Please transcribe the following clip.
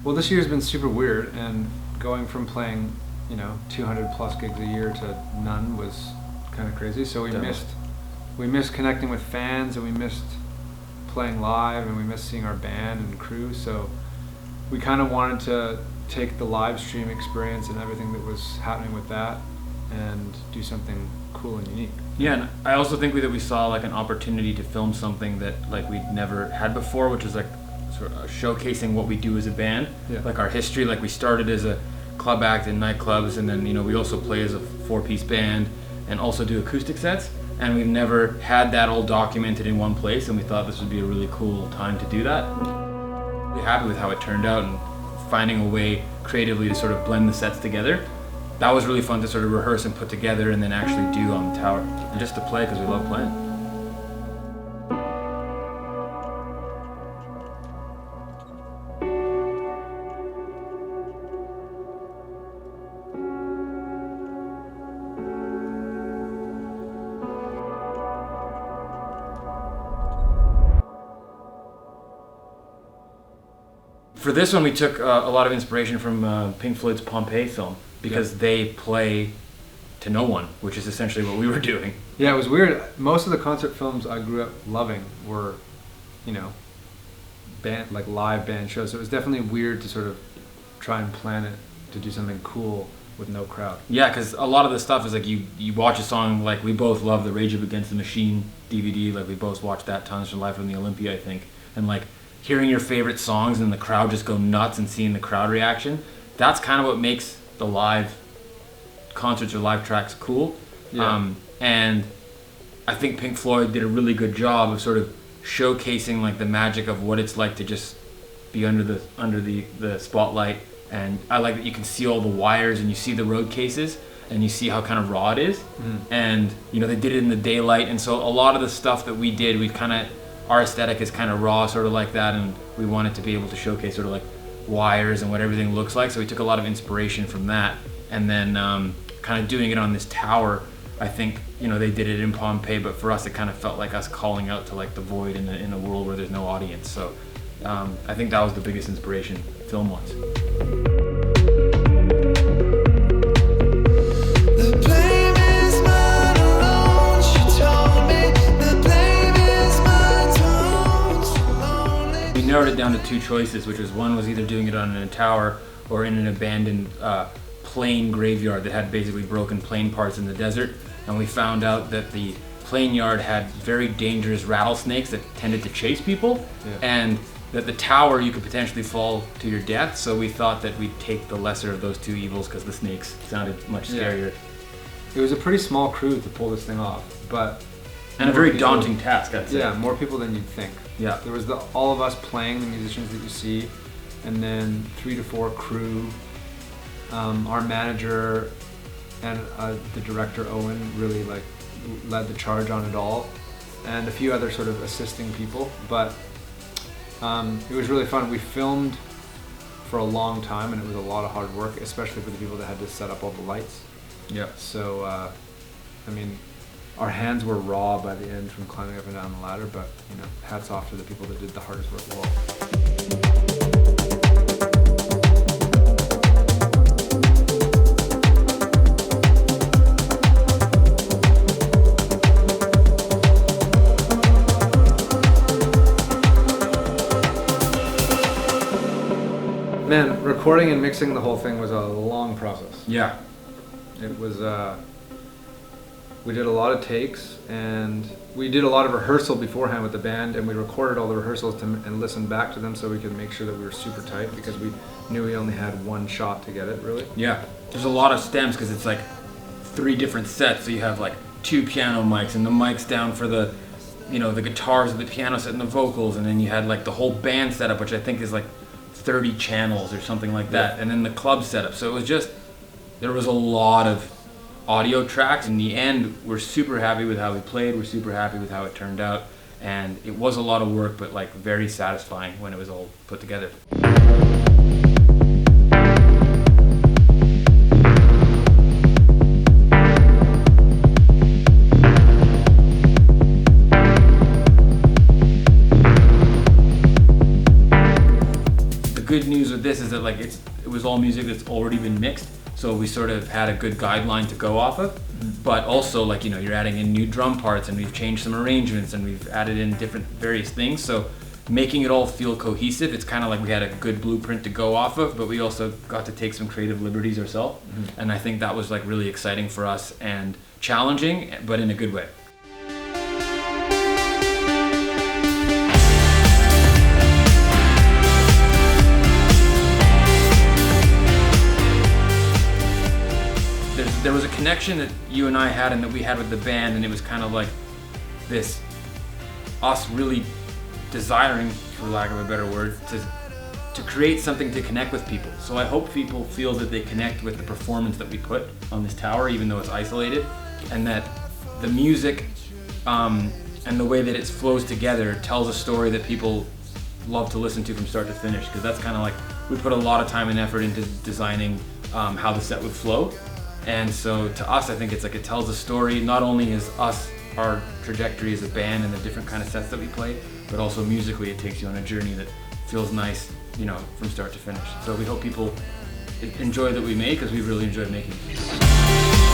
Well, this year's been super weird, and going from playing, 200 plus gigs a year to none was kind of crazy. So we missed connecting with fans, and we missed playing live, and we missed seeing our band and crew. So we kind of wanted to take the live stream experience and everything that was happening with that and do something cool and unique. Yeah, and I also think that we saw like an opportunity to film something that like we'd never had before, which is like sort of showcasing what we do as a band, like our history. Like we started as a club act in nightclubs, and then we also play as a 4-piece band and also do acoustic sets. And we've never had that all documented in one place, and we thought this would be a really cool time to do that. Really happy with how it turned out and finding a way creatively to sort of blend the sets together. That was really fun to sort of rehearse and put together and then actually do on the tower. And just to play because we love playing. For this one, we took a lot of inspiration from Pink Floyd's Pompeii film because they play to no one, which is essentially what we were doing. Yeah, it was weird. Most of the concert films I grew up loving were, live band shows. So it was definitely weird to sort of try and plan it to do something cool with no crowd. Yeah, because a lot of the stuff is like you watch a song, like we both love the Rage Against the Machine DVD, like we both watched that tons from Live from the Olympia, I think, and like hearing your favorite songs and the crowd just go nuts and seeing the crowd reaction, that's kind of what makes the live concerts or live tracks cool. Yeah. And I think Pink Floyd did a really good job of sort of showcasing like the magic of what it's like to just be under the spotlight. And I like that you can see all the wires and you see the road cases and you see how kind of raw it is. And they did it in the daylight, and so a lot of the stuff that we did, our aesthetic is kind of raw, sort of like that, and we wanted to be able to showcase sort of like wires and what everything looks like. So we took a lot of inspiration from that, and then kind of doing it on this tower. I think they did it in Pompeii, but for us it kind of felt like us calling out to like the void in a world where there's no audience. So I think that was the biggest inspiration film-wise. Narrowed it down to two choices, which was one was either doing it on a tower or in an abandoned plane graveyard that had basically broken plane parts in the desert. And we found out that the plane yard had very dangerous rattlesnakes that tended to chase people, and that the tower you could potentially fall to your death. So we thought that we'd take the lesser of those two evils because the snakes sounded much scarier. It was a pretty small crew to pull this thing off, but and a very daunting task, I'd say. Yeah, more people than you'd think. Yeah. There was all of us playing, the musicians that you see, and then 3 to 4 crew. Our manager and the director Owen really led the charge on it all, and a few other sort of assisting people. But it was really fun. We filmed for a long time, and it was a lot of hard work, especially for the people that had to set up all the lights. Yeah. So, our hands were raw by the end from climbing up and down the ladder, but hats off to the people that did the hardest work of all. Man, recording and mixing the whole thing was a long process. Yeah. It was, we did a lot of takes, and we did a lot of rehearsal beforehand with the band, and we recorded all the rehearsals and listened back to them so we could make sure that we were super tight, because we knew we only had one shot to get it, really. Yeah. There's a lot of stems because it's like 3 different sets. So you have like 2 piano mics and the mics down for the, the guitars, the piano set and the vocals, and then you had like the whole band setup, which I think is like 30 channels or something like that, and then the club setup. So it was just, there was a lot of audio tracks. In the end, we're super happy with how we played, we're super happy with how it turned out, and it was a lot of work, but like very satisfying when it was all put together. The good news with this is that like it was all music that's already been mixed, so we sort of had a good guideline to go off of. But also, like, you know, you're adding in new drum parts, and we've changed some arrangements, and we've added in different various things. So making it all feel cohesive, it's kind of like we had a good blueprint to go off of, but we also got to take some creative liberties ourselves. And I think that was like really exciting for us and challenging, but in a good way. There was a connection that you and I had and that we had with the band, and it was kind of like this, us really desiring, for lack of a better word, to create something to connect with people. So I hope people feel that they connect with the performance that we put on this tower, even though it's isolated, and that the music and the way that it flows together tells a story that people love to listen to from start to finish, because that's kind of like, we put a lot of time and effort into designing how the set would flow. And so to us, I think it's like it tells a story, not only as us, our trajectory as a band and the different kind of sets that we play, but also musically it takes you on a journey that feels nice, you know, from start to finish. So we hope people enjoy that we make, because we really enjoyed making it.